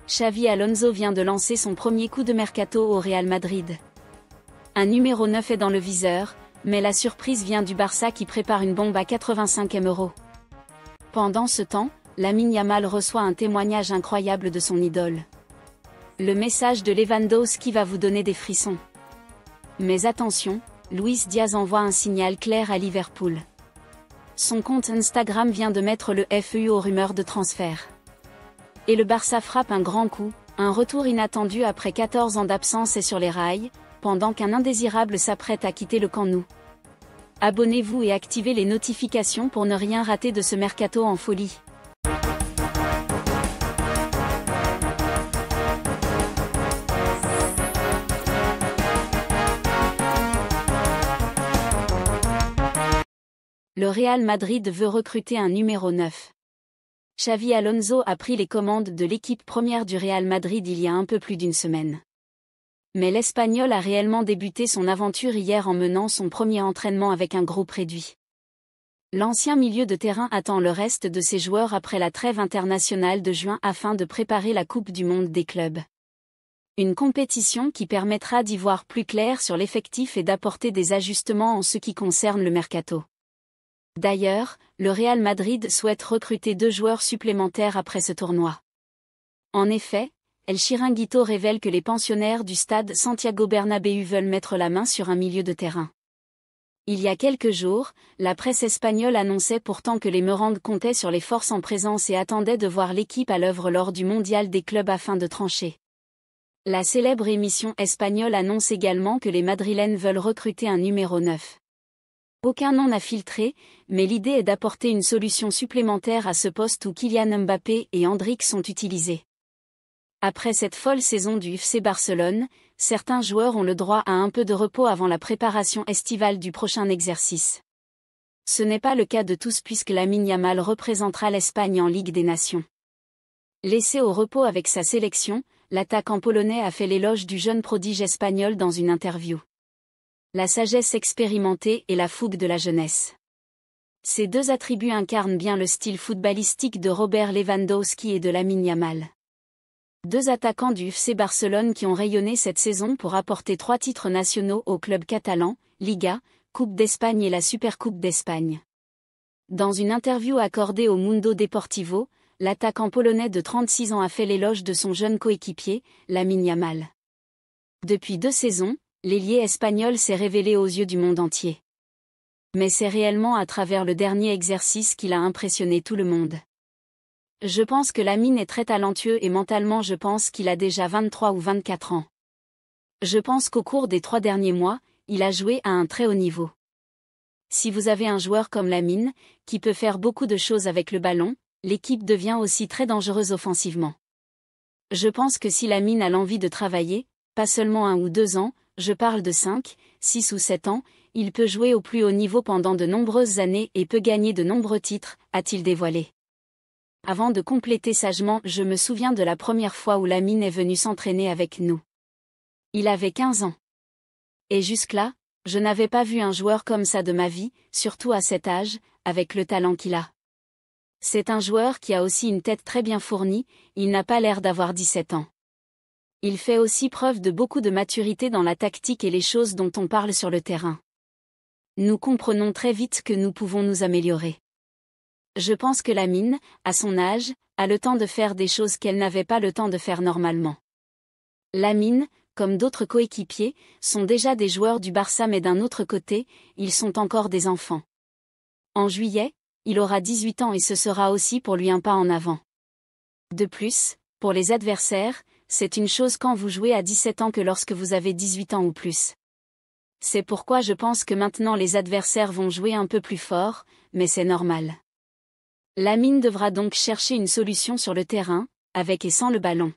Xavi Alonso vient de lancer son premier coup de mercato au Real Madrid. Un numéro 9 est dans le viseur, mais la surprise vient du Barça qui prépare une bombe à 85 millions d'euros. Pendant ce temps, Lamine Yamal reçoit un témoignage incroyable de son idole. Le message de Lewandowski va vous donner des frissons. Mais attention, Luis Diaz envoie un signal clair à Liverpool. Son compte Instagram vient de mettre le FU aux rumeurs de transfert. Et le Barça frappe un grand coup, un retour inattendu après 14 ans d'absence est sur les rails, pendant qu'un indésirable s'apprête à quitter le Camp Nou. Abonnez-vous et activez les notifications pour ne rien rater de ce mercato en folie. Le Real Madrid veut recruter un numéro 9. Xavi Alonso a pris les commandes de l'équipe première du Real Madrid il y a un peu plus d'une semaine. Mais l'Espagnol a réellement débuté son aventure hier en menant son premier entraînement avec un groupe réduit. L'ancien milieu de terrain attend le reste de ses joueurs après la trêve internationale de juin afin de préparer la Coupe du Monde des clubs. Une compétition qui permettra d'y voir plus clair sur l'effectif et d'apporter des ajustements en ce qui concerne le mercato. D'ailleurs, le Real Madrid souhaite recruter 2 joueurs supplémentaires après ce tournoi. En effet, El Chiringuito révèle que les pensionnaires du stade Santiago Bernabéu veulent mettre la main sur un milieu de terrain. Il y a quelques jours, la presse espagnole annonçait pourtant que les Merengues comptaient sur les forces en présence et attendaient de voir l'équipe à l'œuvre lors du mondial des clubs afin de trancher. La célèbre émission espagnole annonce également que les Madrilènes veulent recruter un numéro 9. Aucun nom n'a filtré, mais l'idée est d'apporter une solution supplémentaire à ce poste où Kylian Mbappé et Endrick sont utilisés. Après cette folle saison du FC Barcelone, certains joueurs ont le droit à un peu de repos avant la préparation estivale du prochain exercice. Ce n'est pas le cas de tous puisque Lamine Yamal représentera l'Espagne en Ligue des Nations. Laissé au repos avec sa sélection, l'attaquant polonais a fait l'éloge du jeune prodige espagnol dans une interview. La sagesse expérimentée et la fougue de la jeunesse. Ces 2 attributs incarnent bien le style footballistique de Robert Lewandowski et de Lamine Yamal. 2 attaquants du FC Barcelone qui ont rayonné cette saison pour apporter 3 titres nationaux au club catalan, Liga, Coupe d'Espagne et la Supercoupe d'Espagne. Dans une interview accordée au Mundo Deportivo, l'attaquant polonais de 36 ans a fait l'éloge de son jeune coéquipier, Lamine Yamal. Depuis 2 saisons, l'ailier espagnol s'est révélé aux yeux du monde entier. Mais c'est réellement à travers le dernier exercice qu'il a impressionné tout le monde. Je pense que Lamine est très talentueux et mentalement je pense qu'il a déjà 23 ou 24 ans. Je pense qu'au cours des 3 derniers mois, il a joué à un très haut niveau. Si vous avez un joueur comme Lamine, qui peut faire beaucoup de choses avec le ballon, l'équipe devient aussi très dangereuse offensivement. Je pense que si Lamine a l'envie de travailler, pas seulement 1 ou 2 ans, je parle de 5, 6 ou 7 ans, il peut jouer au plus haut niveau pendant de nombreuses années et peut gagner de nombreux titres, a-t-il dévoilé. Avant de compléter sagement, je me souviens de la première fois où Lamine est venu s'entraîner avec nous. Il avait 15 ans. Et jusque-là, je n'avais pas vu un joueur comme ça de ma vie, surtout à cet âge, avec le talent qu'il a. C'est un joueur qui a aussi une tête très bien fournie, il n'a pas l'air d'avoir 17 ans. Il fait aussi preuve de beaucoup de maturité dans la tactique et les choses dont on parle sur le terrain. Nous comprenons très vite que nous pouvons nous améliorer. Je pense que Lamine, à son âge, a le temps de faire des choses qu'elle n'avait pas le temps de faire normalement. Lamine, comme d'autres coéquipiers, sont déjà des joueurs du Barça mais d'un autre côté, ils sont encore des enfants. En juillet, il aura 18 ans et ce sera aussi pour lui un pas en avant. De plus, pour les adversaires, c'est une chose quand vous jouez à 17 ans que lorsque vous avez 18 ans ou plus. C'est pourquoi je pense que maintenant les adversaires vont jouer un peu plus fort, mais c'est normal. Lamine devra donc chercher une solution sur le terrain, avec et sans le ballon.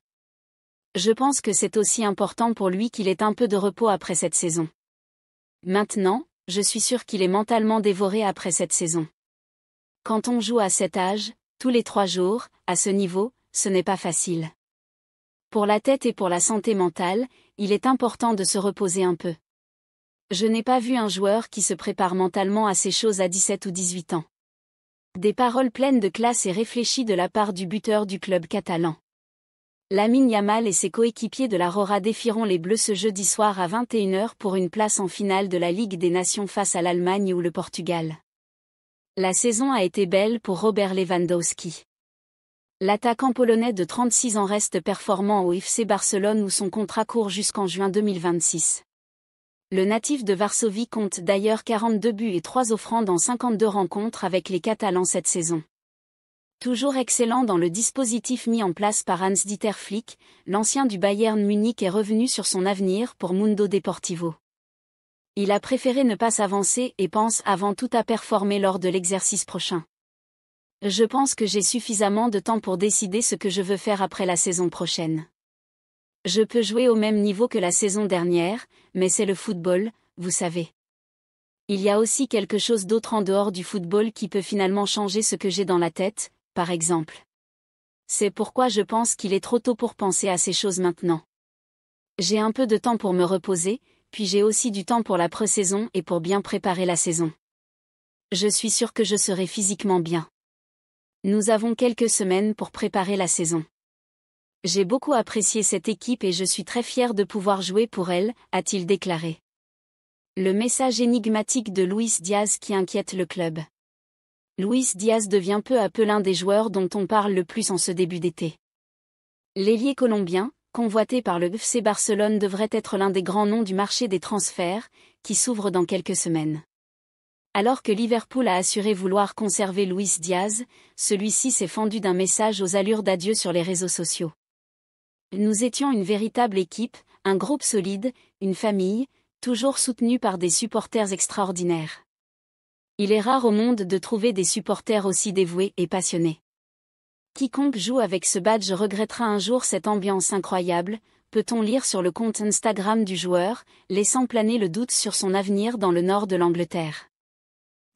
Je pense que c'est aussi important pour lui qu'il ait un peu de repos après cette saison. Maintenant, je suis sûr qu'il est mentalement dévoré après cette saison. Quand on joue à cet âge, tous les 3 jours, à ce niveau, ce n'est pas facile. Pour la tête et pour la santé mentale, il est important de se reposer un peu. Je n'ai pas vu un joueur qui se prépare mentalement à ces choses à 17 ou 18 ans. Des paroles pleines de classe et réfléchies de la part du buteur du club catalan. Lamine Yamal et ses coéquipiers de la Rora défieront les Bleus ce jeudi soir à 21h pour une place en finale de la Ligue des Nations face à l'Allemagne ou le Portugal. La saison a été belle pour Robert Lewandowski. L'attaquant polonais de 36 ans reste performant au FC Barcelone où son contrat court jusqu'en juin 2026. Le natif de Varsovie compte d'ailleurs 42 buts et 3 offrandes en 52 rencontres avec les Catalans cette saison. Toujours excellent dans le dispositif mis en place par Hans-Dieter Flick, l'ancien du Bayern Munich est revenu sur son avenir pour Mundo Deportivo. Il a préféré ne pas s'avancer et pense avant tout à performer lors de l'exercice prochain. Je pense que j'ai suffisamment de temps pour décider ce que je veux faire après la saison prochaine. Je peux jouer au même niveau que la saison dernière, mais c'est le football, vous savez. Il y a aussi quelque chose d'autre en dehors du football qui peut finalement changer ce que j'ai dans la tête, par exemple. C'est pourquoi je pense qu'il est trop tôt pour penser à ces choses maintenant. J'ai un peu de temps pour me reposer, puis j'ai aussi du temps pour la pré-saison et pour bien préparer la saison. Je suis sûr que je serai physiquement bien. Nous avons quelques semaines pour préparer la saison. J'ai beaucoup apprécié cette équipe et je suis très fier de pouvoir jouer pour elle, a-t-il déclaré. Le message énigmatique de Luis Diaz qui inquiète le club. Luis Diaz devient peu à peu l'un des joueurs dont on parle le plus en ce début d'été. L'ailier colombien, convoité par le FC Barcelone, devrait être l'un des grands noms du marché des transferts, qui s'ouvre dans quelques semaines. Alors que Liverpool a assuré vouloir conserver Luis Diaz, celui-ci s'est fendu d'un message aux allures d'adieu sur les réseaux sociaux. Nous étions une véritable équipe, un groupe solide, une famille, toujours soutenue par des supporters extraordinaires. Il est rare au monde de trouver des supporters aussi dévoués et passionnés. Quiconque joue avec ce badge regrettera un jour cette ambiance incroyable, peut-on lire sur le compte Instagram du joueur, laissant planer le doute sur son avenir dans le nord de l'Angleterre.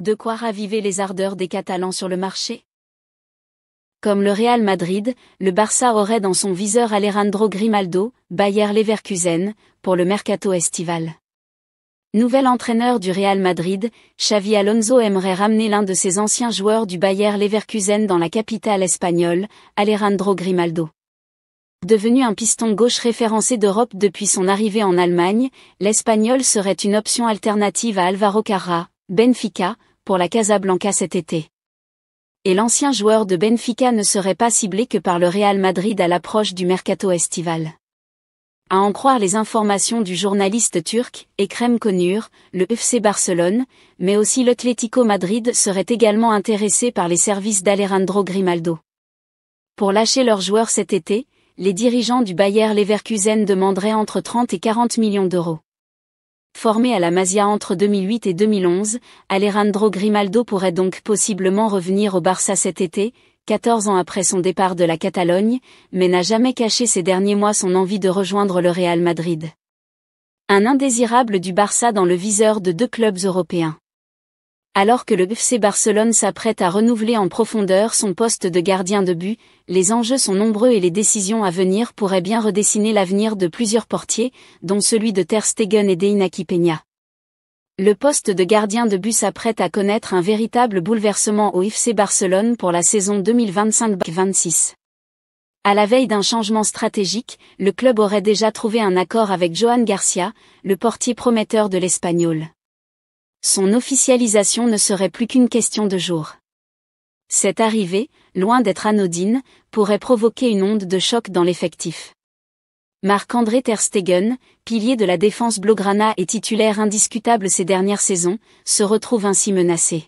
De quoi raviver les ardeurs des Catalans sur le marché? Comme le Real Madrid, le Barça aurait dans son viseur Alejandro Grimaldo, Bayer Leverkusen, pour le mercato estival. Nouvel entraîneur du Real Madrid, Xavi Alonso aimerait ramener l'un de ses anciens joueurs du Bayer Leverkusen dans la capitale espagnole, Alejandro Grimaldo. Devenu un piston gauche référencé d'Europe depuis son arrivée en Allemagne, l'Espagnol serait une option alternative à Álvaro Carrà, Benfica, pour la Casablanca cet été. Et l'ancien joueur de Benfica ne serait pas ciblé que par le Real Madrid à l'approche du mercato estival. À en croire les informations du journaliste turc, Ekrem Konur, le FC Barcelone, mais aussi l'Atlético Madrid serait également intéressé par les services d'Alejandro Grimaldo. Pour lâcher leurs joueurs cet été, les dirigeants du Bayer Leverkusen demanderaient entre 30 et 40 millions d'euros. Formé à la Masia entre 2008 et 2011, Alejandro Grimaldo pourrait donc possiblement revenir au Barça cet été, 14 ans après son départ de la Catalogne, mais n'a jamais caché ces derniers mois son envie de rejoindre le Real Madrid. Un indésirable du Barça dans le viseur de deux clubs européens. Alors que le FC Barcelone s'apprête à renouveler en profondeur son poste de gardien de but, les enjeux sont nombreux et les décisions à venir pourraient bien redessiner l'avenir de plusieurs portiers, dont celui de Ter Stegen et d'Iñaki Peña. Le poste de gardien de but s'apprête à connaître un véritable bouleversement au FC Barcelone pour la saison 2025-26. À la veille d'un changement stratégique, le club aurait déjà trouvé un accord avec Joan Garcia, le portier prometteur de l'Espagnol. Son officialisation ne serait plus qu'une question de jours. Cette arrivée, loin d'être anodine, pourrait provoquer une onde de choc dans l'effectif. Marc-André Ter Stegen, pilier de la défense blaugrana et titulaire indiscutable ces dernières saisons, se retrouve ainsi menacé.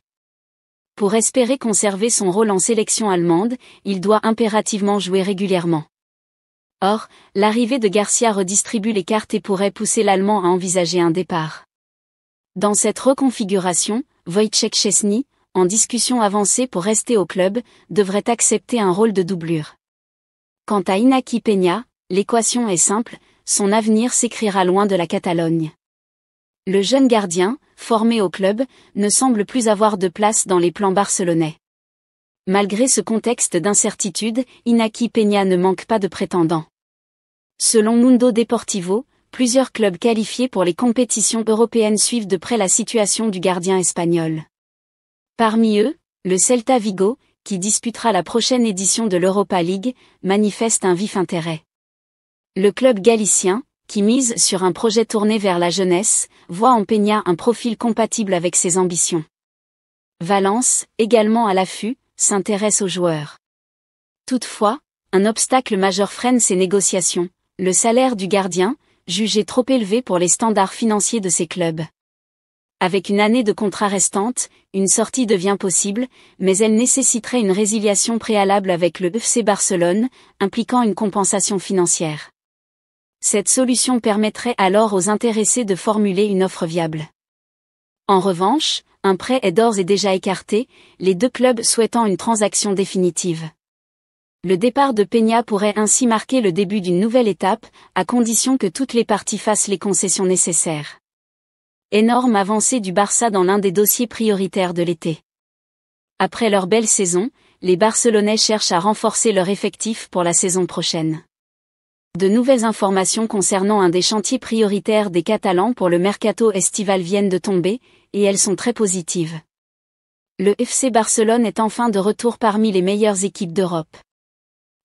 Pour espérer conserver son rôle en sélection allemande, il doit impérativement jouer régulièrement. Or, l'arrivée de Garcia redistribue les cartes et pourrait pousser l'Allemand à envisager un départ. Dans cette reconfiguration, Wojciech Szczesny, en discussion avancée pour rester au club, devrait accepter un rôle de doublure. Quant à Iñaki Peña, l'équation est simple, son avenir s'écrira loin de la Catalogne. Le jeune gardien, formé au club, ne semble plus avoir de place dans les plans barcelonais. Malgré ce contexte d'incertitude, Iñaki Peña ne manque pas de prétendants. Selon Mundo Deportivo, plusieurs clubs qualifiés pour les compétitions européennes suivent de près la situation du gardien espagnol. Parmi eux, le Celta Vigo, qui disputera la prochaine édition de l'Europa League, manifeste un vif intérêt. Le club galicien, qui mise sur un projet tourné vers la jeunesse, voit en Peña un profil compatible avec ses ambitions. Valence, également à l'affût, s'intéresse aux joueurs. Toutefois, un obstacle majeur freine ces négociations, le salaire du gardien, jugé trop élevé pour les standards financiers de ces clubs. Avec une année de contrat restante, une sortie devient possible, mais elle nécessiterait une résiliation préalable avec le FC Barcelone, impliquant une compensation financière. Cette solution permettrait alors aux intéressés de formuler une offre viable. En revanche, un prêt est d'ores et déjà écarté, les deux clubs souhaitant une transaction définitive. Le départ de Peña pourrait ainsi marquer le début d'une nouvelle étape, à condition que toutes les parties fassent les concessions nécessaires. Énorme avancée du Barça dans l'un des dossiers prioritaires de l'été. Après leur belle saison, les Barcelonais cherchent à renforcer leur effectif pour la saison prochaine. De nouvelles informations concernant un des chantiers prioritaires des Catalans pour le mercato estival viennent de tomber, et elles sont très positives. Le FC Barcelone est enfin de retour parmi les meilleures équipes d'Europe.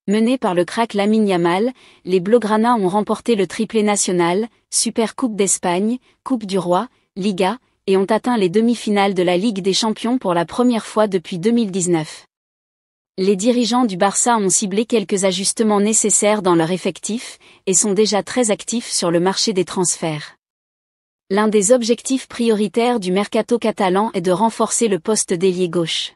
Menés par le crack Lamine Yamal, les Blaugrana ont remporté le triplé national, Supercoupe d'Espagne, Coupe du Roi, Liga, et ont atteint les demi-finales de la Ligue des Champions pour la première fois depuis 2019. Les dirigeants du Barça ont ciblé quelques ajustements nécessaires dans leur effectif, et sont déjà très actifs sur le marché des transferts. L'un des objectifs prioritaires du mercato catalan est de renforcer le poste d'ailier gauche.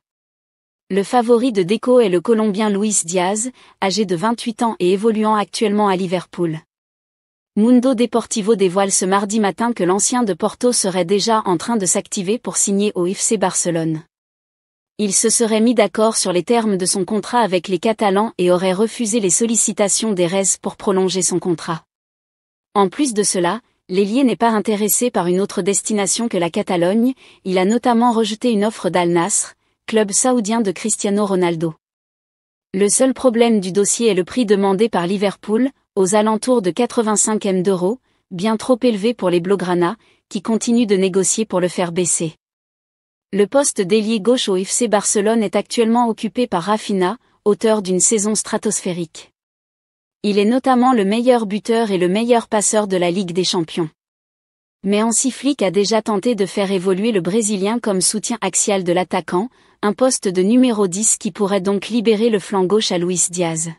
Le favori de Deco est le Colombien Luis Diaz, âgé de 28 ans et évoluant actuellement à Liverpool. Mundo Deportivo dévoile ce mardi matin que l'ancien de Porto serait déjà en train de s'activer pour signer au FC Barcelone. Il se serait mis d'accord sur les termes de son contrat avec les Catalans et aurait refusé les sollicitations des Reds pour prolonger son contrat. En plus de cela, l'ailier n'est pas intéressé par une autre destination que la Catalogne, il a notamment rejeté une offre d'Al Nassr, club saoudien de Cristiano Ronaldo. Le seul problème du dossier est le prix demandé par Liverpool, aux alentours de 85 millions d'euros, bien trop élevé pour les Blaugrana, qui continuent de négocier pour le faire baisser. Le poste d'ailier gauche au FC Barcelone est actuellement occupé par Rafinha, auteur d'une saison stratosphérique. Il est notamment le meilleur buteur et le meilleur passeur de la Ligue des Champions. Mais Hansi Flick a déjà tenté de faire évoluer le Brésilien comme soutien axial de l'attaquant, un poste de numéro 10 qui pourrait donc libérer le flanc gauche à Luis Diaz.